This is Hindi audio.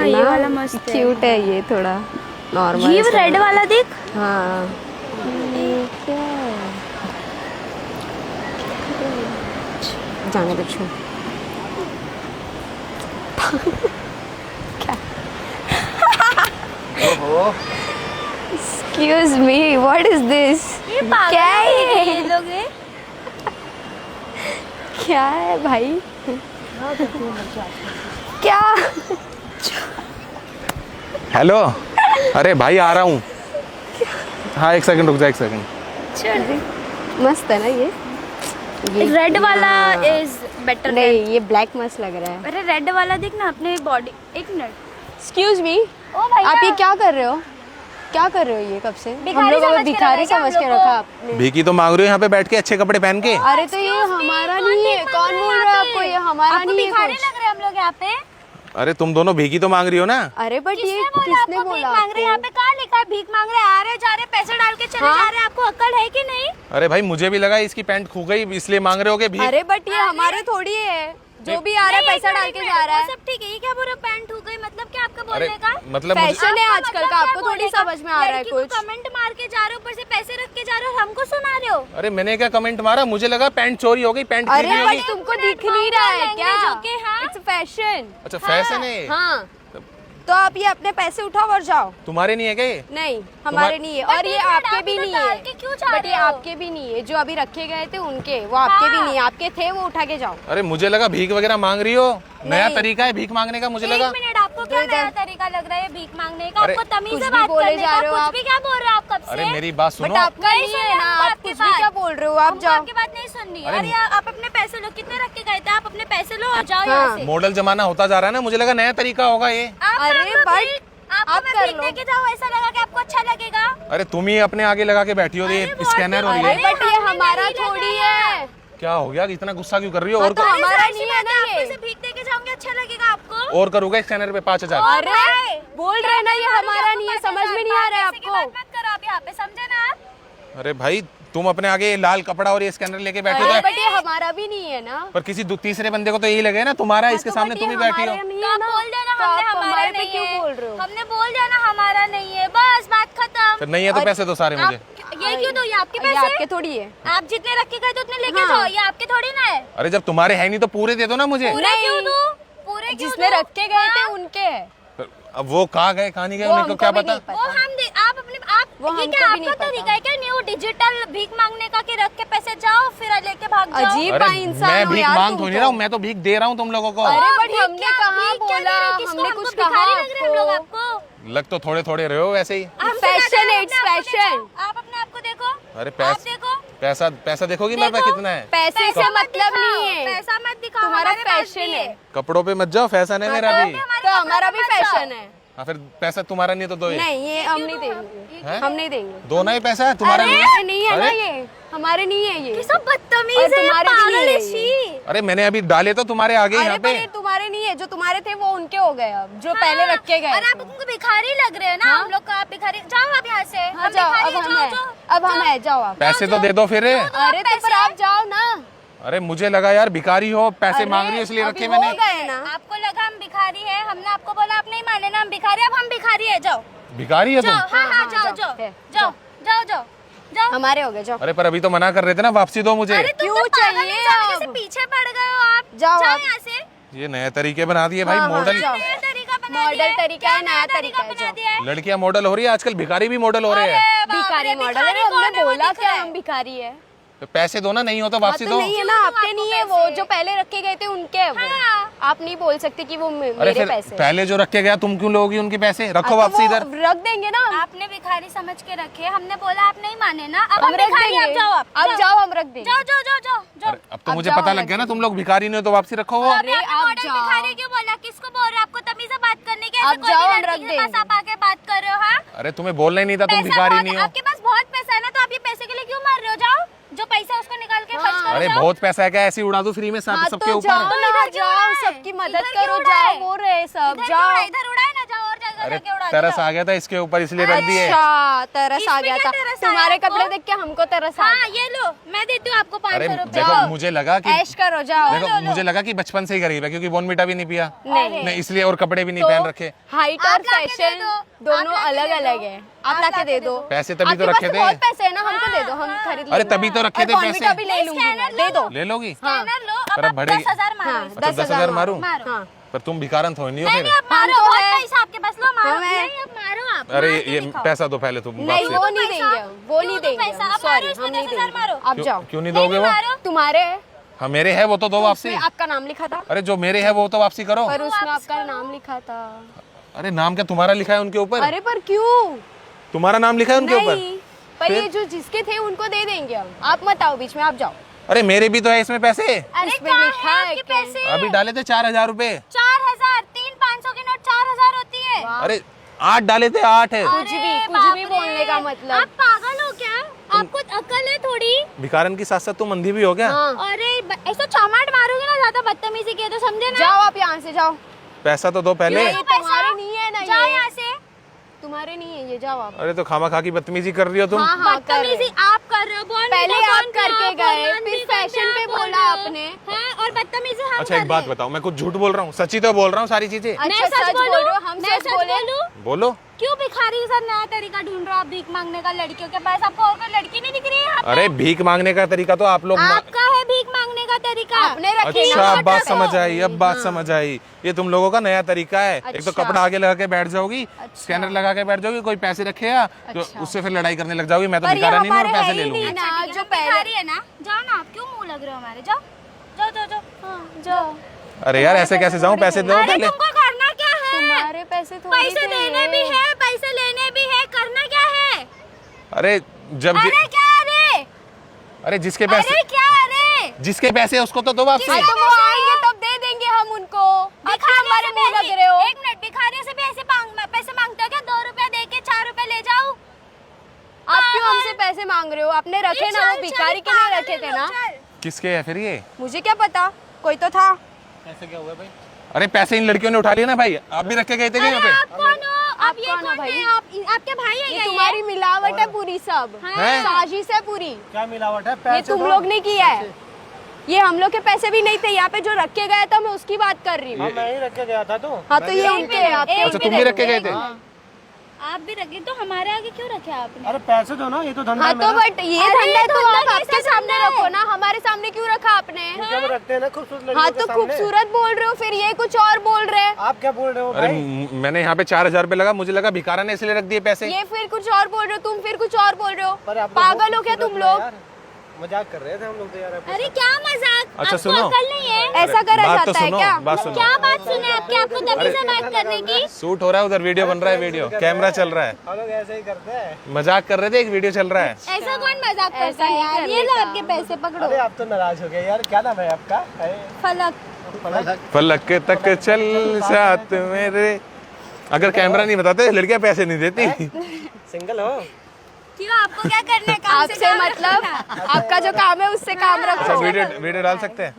हाँ ये वाला मस्त है। क्यूट है ये, थोड़ा नॉर्मल। ये रेड वाला देख। हाँ जाने दो छो। Excuse me, what is this? ये पागल क्या है है ये? ये लोग ये? क्या है भाई? क्या? हेलो, अरे भाई आ रहा हूँ। हाँ 1 सेकंड रुक जा, 1 सेकंड। चल मस्त है ना ये रेड वाला इज बेटर। नहीं ये ब्लैक मस्त लग रहा है। अरे रेड वाला देख ना अपने बॉडी। एक मिनट। एक्सक्यूज मी, ओ भैया आप ये क्या कर रहे हो? क्या कर रहे हो ये कब से? भिखारी हम लोग समझ के भिखारी रखा है समझ क्या के हम लोग रखा को? आपने। भीखी तो मांग रही हो यहाँ पे बैठ के अच्छे कपड़े पहन के। अरे तो ये हमारा नहीं है। कौन बोल रहा है आपको ये हमारा आपको नहीं है भिखारी कुछ? लग रहे हैं हम लोग यहाँ पे। अरे तुम दोनों भीखी तो मांग रही हो ना। अरे बट ये किसने किसने आपको भीख बोला मांग रहे हैं? यहाँ पे कहाँ लिखा है भीख मांग रहे हैं? आ रहे जा रहे पैसे डाल के चले हाँ? जा रहे हैं। आपको अक्ल है कि नहीं? अरे भाई मुझे भी लगा इसकी पैंट खो गई इसलिए मांग रहे हो भीख। अरे बट ये हमारे थोड़ी है, जो भी आ रहा है नहीं, पैसा एक डाल मिनट, के एक जा मिनट, रहा वो है। सब ठीक है। ये क्या बोल रहे हो पैंट हो गई? मतलब क्या आपका अरे बोलने का? मतलब मुझे, फैशन है आपका आजकल मतलब का, क्या आपको थोड़ी बोलने का? समझ में आ रहा है लड़की को कुछ। कमेंट मार के जा रहे हो, ऊपर से पैसे रख के जा रहे हो और हमको सुना रहे हो। अरे मैंने क्या कमेंट मारा? मुझे लगा पैंट चोरी हो गई, पैंट अरे खरीदी होगी। बट तुमको दिख नहीं रहा है क्या? लैंग्वेज होके, हाँ? It's fashion. अच्छा फैशन है। हाँ तो आप ये अपने पैसे उठाओ और जाओ। तुम्हारे नहीं है क्या ये? नहीं हमारे नहीं है, और ये एक मिनट, आपके आप भी इधर नहीं डाल है। के क्यों जा बट ये रहे हो? आपके भी नहीं है, जो अभी रखे गए थे उनके, वो आपके भी नहीं है। आपके थे वो उठा के जाओ। अरे मुझे लगा भीख वगैरह मांग रही हो। नया नहीं। तरीका है भीख मांगने का मुझे एक लगा। मिनट, आपको क्या नया तरीका लग रहा है भीख मांगने का? अरे, आपको तमीज कुछ से भी बात बोले करने जा का? रहे हो कुछ आप। भी क्या बोल रहे हो आप कब से? अरे मेरी बात बट सुनो। आपका नहीं नहीं सुन है रहे ना, हमको आप आपकी कुछ भी बात। क्या बोल रहे हो? आप हमको जाओ। आपकी बात नहीं सुननी। अरे, अरे आप अपने पैसे लो। कितने रख के गए थे? आप अपने पैसे लो और जाओ यहाँ से। मॉडल जमाना होता जा रहा है ना, मुझे लगा नया तरीका होगा ये। आप अरे, मांग लो but भीख। आपको आप मैं कर भीख लो। देके जाऊँ, ऐसा लगा कि आपको अच्छा लगेगा? अरे तुम ही अपने आगे लगा के बैठी हो ये अरे, बहुत स्कैनर और अरे ये। बट ये हमने हमारा नहीं थोड़ी लगाया। है। क्या हो गया? इतना गुस्सा क्यों कर रही हो? हाँ और तो कर, हमारा अरे, नहीं जाहिर है सी ना बात है, ये। आपको से भीख देके जाऊंगी, अच्छा लगेगा आपको? और करूंगा स्कैनर पे 5000। अरे बोल रहे ना ये हमारा नहीं है, समझ में नहीं आ रहा है पैसे की बात आपको? मत करो आप यहाँ पे, समझे ना आप? अरे भाई तुम अपने आगे लाल कपड़ा और ये स्कैनर लेके बैठे हो अरे तो बट ये हमारा भी नहीं है ना। पर किसी तीसरे बंदे को तो यही लगे ना तुम्हारा, इसके तो सामने बट तुम ही ये बैठी हो। हमारे नहीं तो है आप ना। बोल देना तो हमने आप हमारा हमारे पे नहीं क्यों है। बोल रहे हो? हमने बोल देना हमारा नहीं है, बस बात खत्म। तो नहीं है तो पैसे दो सारे मुझे। ये क्यों दो? ये आपके ये पैसे? आपके थोड़ी है। आप जितने रख के गए थे उतने लेके हाँ। जाओ। ये आपके थोड़ी ना है। अरे जब तुम्हारे है नहीं तो पूरे दे दो ना मुझे। पूरे क्यों दूं? पूरे क्यों जिसने दूं? रख के गए थे हाँ। उनके है। अब वो कहाँ गए कहाँ नहीं गए वो मेरे को क्या हमको भी पता। नहीं वो हम दे, आप अपने आप वो ये हमको क्या भी नहीं आपका पता। तरीका है क्या न्यू डिजिटल भीख मांगने का कि रख के पैसे जाओ फिर लेके भाग जाओ? अजीब अरे बा इंसान मैं हो भीख यार मांग तुम थोड़ी तो। रहा हूँ, मैं तो भीख दे रहा हूँ तुम लोगों को। अरे बट भीख हमने क्या- कहाँ भीख क्या दे बोला? रहे हो? किसको? हमने हमको कुछ भिखारी कहा लग रहे हैं हम लोग आपको? आपको? लग तो थोड़े थोड़े रहे हो वैसे ही। हमसे Fashion ज्यादा है, it's अपने आप को fashion। देखो। आप अपने आप को देखो। अरे आप देखो। पैसा देखोगी मेरे पास देखो। कितना है? पैसे से पैसा मत मतलब दिखाओ, नहीं है। पैसा मत दिखाओ। तुम्हारा हमारे पास फैशन भी है। कपड़ों पे मत जाओ, फैशन है मेरा भी। तो हमारा भी फैशन है। हाँ फिर पैसा तुम्हारा नहीं है तो दो ये। नहीं ये हम नहीं देंगे, हैं? हम नहीं देंगे। दो ना ही पैसा है तुम्हारा नहीं है। हमारे नहीं है ना अरे? ये, हमारे नहीं है ये। ये सब बदतमीज और है, तुम्हारे भी पागल नहीं है, है शी। अरे मैंने अभी डाले तो तुम्हारे आगे अरे यहाँ पर पे। ये तुम्हारे नहीं है, जो तुम्हारे थे वो उनके हो गए अब, जो पहले रख के गए और आप थे। उनको भिखारी लग रहे हैं ना? हाँ? हम लोग का आप भिखारी। जाओ आप यहाँ से। हाँ हम जाओ, भिखारी अब हैं, हम है, जाओ, अब हम है, जाओ आप। पैसे तो दे दो फिर। अरे तो पर आप जाओ ना। अरे मुझे लगा यार भिखारी हो, पैसे मांग रही हो इसलिए अभी रखे हो मैंने। गए ना। आपको लगा हम भिखारी हैं? हमने आपको बोला आप नहीं माने ना हम भिखारी। अब हम भिखारी है, जाओ भिखारी है जाओ। तुम? हाँ हाँ हाँ, जाओ जाओ, जाओ है, जाओ जाओ जाओ जाओ। हमारे हो गए, जाओ। अरे पर अभी तो मना कर रहे थे ना, वापसी दो मुझे। अरे तुम क्यों तो पागल चाहिए इंसान जैसे अब? पीछे पड़ गए हो आप। जाओ आप। यहाँ से। ये नए तरीके बना दिए भाई हाँ, हाँ, मॉडल। जाओ। नया तरीका बना मॉडल दिया है। तरीका है, क्या नया तरीका है, बना जाओ। दिया है? लड़कियां मॉडल हो रही है आजकल, भिखारी भी मॉडल हो रहे हैं। अरे बाप भिखारी रे, मॉडल भिखारी है, कौन हमने है? वो बोला दिख क्या रहा है। हम भिखारी है? तो पैसे दो ना, नहीं हो तो हाँ वापसी तो दो। नहीं है ना, आपके नहीं है, वो जो पहले रखे गए थे उनके है वो। हाँ। आप नहीं बोल सकते कि वो अरे मेरे फिर पैसे। पहले जो रखे गया तुम क्यों लोगी उनके पैसे? रखो तो वापसी वो इधर। रख देंगे ना, आपने भिखारी समझ के रखे। हमने बोला आप नहीं माने ना। अब हम हम रख भिखारी। अब देंगे। जाओ आप। अब जाओ, हम रख देंगे। जाओ जाओ जाओ जाओ जाओ। अरे अब तो अब मुझे जाओ, पता हम लग गया ना तुम लोग भिखारी नहीं हो तो वापसी रखो वो। अरे आपने आप मॉडल जाओ। भिखारी क्यों बोला? किसको बोल रहे हो? आपको तमीज से बात करने की? आप ऐसे कोई जाओ, भी हम लड़की रख के पास देंगे। आप आके बात कर रहे हो? हाँ, अरे तुम्हें बोलना ही नहीं था तुम पैसा भिखारी बहुत नहीं है। हो। आपके पास बहुत पैसा है ना, तो आप ये पैसे के लिए क्यों मर रहे हो? जाओ, जो पैसा है उसको निकाल के खर्च करो। अरे जाओ। बहुत पैसा है क्या, ऐसे ही उड़ा दूं फ्री में हाँ सबके तो ऊपर? जाओ ना, इधर क्यों जाओ, उड़ा है? सबकी मदद इधर क्यों करो, उड़ा जाओ, है? बोल रहे हैं सब, इधर जाओ। क्यों उड़ा है? इधर उड़ा है ना, जाओ और जगह अरे लगे उड़ा तरस दिया। आ गया था इसके ऊपर इसलिए रख दिए। अच्छा तरस आ इसमें गया क्या था तरस आया तुम्हारे आपको? कपड़े देख के हमको तरस आ हाँ ये लो, मैं देती हूँ आपको अरे 500 रुपए। देखो मुझे लगा कि ऐश करो जाओ देखो मुझे लगा कि बचपन से ही गरीब है क्योंकि बोनवीटा भी नहीं पिया नहीं नहीं इसलिए और कपड़े भी नहीं पहन रखे। हाइट आप और लाके दे फैशन दो। दोनों आप लाके अलग दे दो। अलग है। आप आप लाके लाके दे दे दो। दो। पैसे तभी तो आपके पास रखे थे। बहुत पैसे है ना, हमको दे दो, हम खरीद अरे लेंगे। तभी तो रखे और थे Bournvita पैसे। भी ले लूंगी मैं, स्कैनर दे दो। ले लोगी? स्कैनर लो, पर अब अब आप बढ़ेगी। 10,000 मारो हाँ, इसमें। अच्छा 10,000 मारूं? मारो। हाँ पर तुम भिखारन थोड़ी नहीं हो नहीं फिर। नहीं अब मारो, हम तो बहुत है। पैसा आपके पास, लो मारो। हम है। नहीं अब मारो आप। अरे मार के ये दिखाओ। पैसा दो पहले तुम बाप नहीं से। वो नहीं पैसा? देंगे, वो क्यों नहीं दो देंगे, पैसा? अब सॉरी मारो इसमें हम नहीं 10,000 देंगे। मारो। आप जाओ। क्यों नहीं दोगे वो? मारो। तुम्हारे है, हाँ मेरे है वो तो दो वापसी। उसमें आपका नाम लिखा था अरे जो मेरे है वो तो वापसी करो। पर उसमें आपका नाम लिखा था। अरे नाम क्या तुम्हारा लिखा है उनके ऊपर? अरे पर क्यों? तुम्हारा नाम लिखा है उनके ऊपर? नहीं पर ये जो जिसके थे उनको दे देंगे हम। आप मत आओ बीच में, आप जाओ। अरे मेरे भी तो है इसमें पैसे। अरे इसमें कहाँ लिखा है है आपके क्या? पैसे? अभी डाले थे 4,000 रुपए। 4,000, 3 500 की नोट 4,000 होती है। अरे 8 डाले थे 8 है। कुछ भी अरे कुछ भी बाप रे। बोलने का मतलब। आप पागल हो क्या? आपको अकल है थोड़ी? भिखारन की साथ साथ तुम अंधी भी हो क्या? हाँ अरे ऐसा चमाट मारोगे ना, ज्यादा बदतमीजी किया तो समझे ना। जाओ आप यहाँ से जाओ। पैसा तो दो पहले। नहीं तुम्हारे नहीं है ना जाओ ये, यहाँ से। तुम्हारे नहीं है ये, जाओ आप। अरे तो खामा खा की बदतमीजी कर रही हो तुम। हाँ हाँ कर रहे। बदतमीजी आप कर रहे हो। पहले आप करके गए, फिर फैशन पे बोला आपने। हाँ और बदतमीजी हम अच्छा एक बात बताओ, मैं कुछ झूठ बोल रहा हूँ? सच्ची तो बोल रहा हूँ सारी चीजें। अच्छा सच बोल रहे हो, हम मैं सच बोले। बोलो। क्यों भिखारी के साथ नया तरीका ढूंढ रहे हो आप भीख मांगने का लड़कियों के पास? आपको और कोई लड़की नहीं दिख रही है यहाँ पे? अरे भीख मांगने का तरीका तो आप लोग आपका है भीख मांगने का तरीका। आपने रखे अच्छा ना अब बात मतलब। समझ आई, अब बात समझ आई। ये तुम लोगों का नया तरीका है। एक तो अच्छा। कपड़ा आगे लगा के बैठ जाओगी, स्कैनर लगा के बैठ जाओगी, कोई पैसे रखेगा तो अच्छा। उससे फिर लड़ाई करने लग जाओगी। मैं तो पर ये भिखारा नहीं हूँ और हमारे पैसे है ले ही लूंगी। नहीं ना, जो जो पहले। भिखारी है ना, जाओ ना। आप क्यों मुंह लग रहे हो हमारे? जाओ जाओ जाओ जाओ। हाँ, जाओ। अरे यार ऐसे कैसे जाऊँ? पैसे दो अरे पहले। तुमको करना क्या है? तुम्हारे पैसे थोड़ी पैसे थे। देने भी है, पैसे लेने भी है, करना क्या है? अरे जब अरे क्या अरे? अरे जिसके पैसे अरे क्या अरे? जिसके पैसे है उसको तो दो वापसी। हाँ तो वो आएंगे तब दे देंगे हम उनको। अच्छा हमारे मुंह लग रहे हो। एक मिनट, भिखारियों से भी ऐसे पैसे मांगते हो क्या? 2 रुपए दे के 4 रुपए ले जाओ। आप क्यों हमसे पैसे मांग रहे हो? आपने रखे ना, वो भिखारी के लिए रखे थे ना। किसके है फिर ये? मुझे क्या पता, कोई तो था। ऐसे क्या हुआ भाई? अरे पैसे इन लड़कियों ने उठा लिए ना भाई। आप भी रख के गए थे क्या यहाँ पे? आप कौन हो? आप ये कौन हो कौन भाई? है? आपके भाई है ये क्या? तुम्हारी मिलावट है पूरी, सब हैं? साजिश है पूरी। क्या मिलावट है? ये पैसे तुम दो। लोग ने किया है। ये हम लोग के पैसे भी नहीं थे यहाँ पे, जो रख के गया था मैं उसकी बात कर रही हूँ। हाँ मैं ही रख के गया था तो। हाँ तो ये उनके हैं, आपके अच्छा तुम भी रख के गए थे? आप भी रखे तो हमारे आगे क्यों रखे आपने? अरे पैसे दो ना, ये तो धंधा हाँ है तो मेरा। बट ये अरे धंधा है तो धंधा आप कैसा आपके सामने धंधा है? रखो ना, हमारे सामने क्यों रखा आपने? क्या वो रखते हैं ना खूबसूरत लड़कियों हाँ के तो सामने। खूबसूरत बोल रहे हो, फिर ये कुछ और बोल रहे हैं। आप क्या बोल रहे हो अरे भाई? मैंने यहाँ पे 4,000 रुपए लगा, मुझे लगा भिखारा ने इसलिए रख दिए पैसे। ये फिर कुछ और बोल रहे हो, तुम फिर कुछ और बोल रहे हो। पर आप लोग पागल बहुत हो क्या तुम खूबसूरत लोग? यार। मजाक कर रहे थे हम लोग तो यार। आपके अरे साथ। क्या मजाक? अच्छा, आपको सुनो। अकल नहीं है? ऐसा करा बात तो जाता है सुनो, क्या? बात सुनो। क्या बात सुने आपकी? आपको तभी से बात करने की। शूट हो रहा है उधर, वीडियो बन रहा है, वीडियो कैमरा चल रहा है। हम लोग ऐसे ही करते हैं। मजाक कर रहे थे, एक वीडियो चल रहा है। ऐसा कौन मजाक ऐसा करता है नहीं यार? करने ये लो का। आपके पैसे पकड़ो। अरे आप तो नाराज हो गए यार। क्या नाम है आपका? अरे, फलक। फलक। फलक तक चल साथ मेरे। अगर कैमरा नहीं बताते लड़कियां पैसे नहीं देती। सिंगल हो? क्यों? आपको क्या करना है? काम से आपसे काम मतलब रखना। आपका जो काम है उससे काम अच्छा रखो। वीडियो डाल सकते हैं?